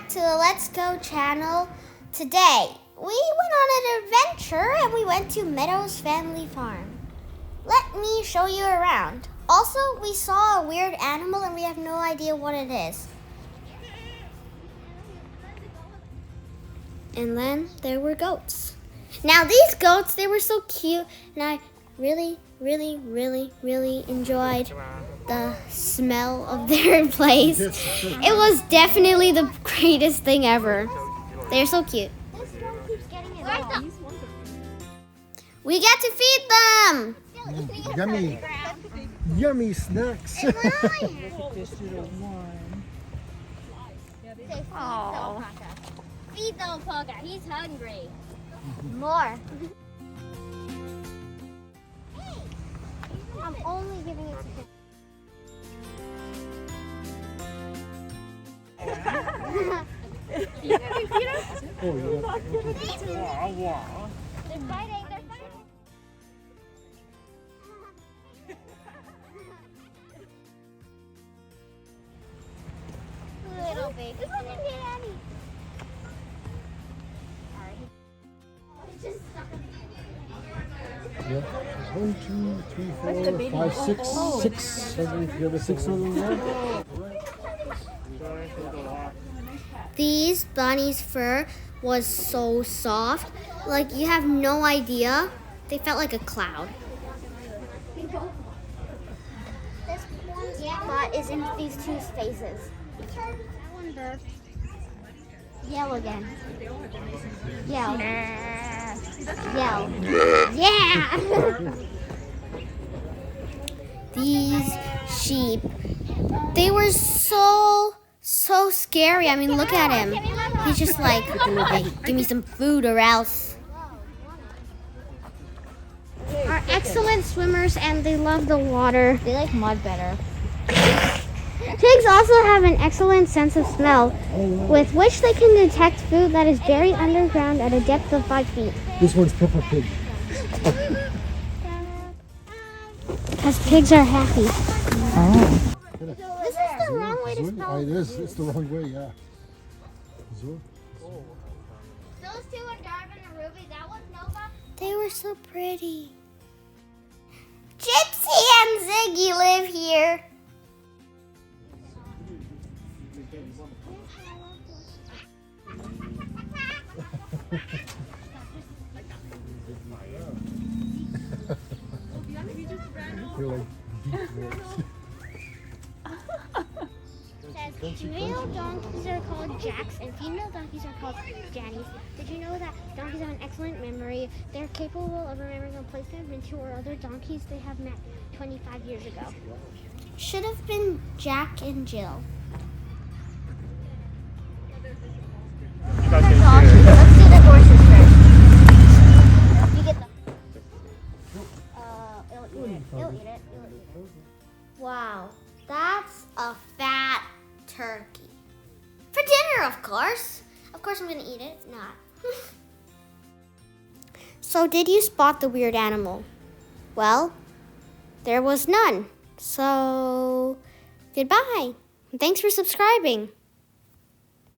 back to the Let's Go channel. Today, we went on an adventure and we went to Meadows Family Farm. Let me show you around. Also, we saw a weird animal and we have no idea what it is. And then there were goats. Now these goats, they were so cute and I really enjoyed the smell of their place. It was definitely the greatest thing ever. They're so cute. We get to feed them. Yummy snacks. Oh. Feed the alpaca. He's hungry. More. I'm only giving it to him. They're fighting. Little baby. This one didn't get any. Yeah. 1, 2, 3, 4, 5, 6, 6, 7. You have a 6 on there? These bunnies' fur was so soft. Like, you have no idea. They felt like a cloud. This one spot is in these two spaces. That one burped. Yell again. Yell. Yell. Yeah! These sheep, they were so scary. I mean, look at him. He's just like, hey, give me some food or else. Are excellent swimmers and they love the water. They like mud better. Pigs also have an excellent sense of smell, with which they can detect food that is buried underground at a depth of 5 feet. This one's Peppa Pig. Because pigs are happy. Oh. This is the wrong way to spell it is. It's the wrong way, yeah. Those two are Darwin and Ruby. That one's Nova. They were so pretty. Gypsy and Ziggy live here. Male donkeys are called jacks and female donkeys are called jannies. Did you know that donkeys have an excellent memory? They're capable of remembering a place they've been to or other donkeys they have met 25 years ago. Should have been Jack and Jill. Let's do the horses first. You get the. It'll eat it. Wow, that's a fat turkey. For dinner, of course. Of course I'm gonna eat it, not. So did you spot the weird animal? Well, there was none. So, goodbye. Thanks for subscribing.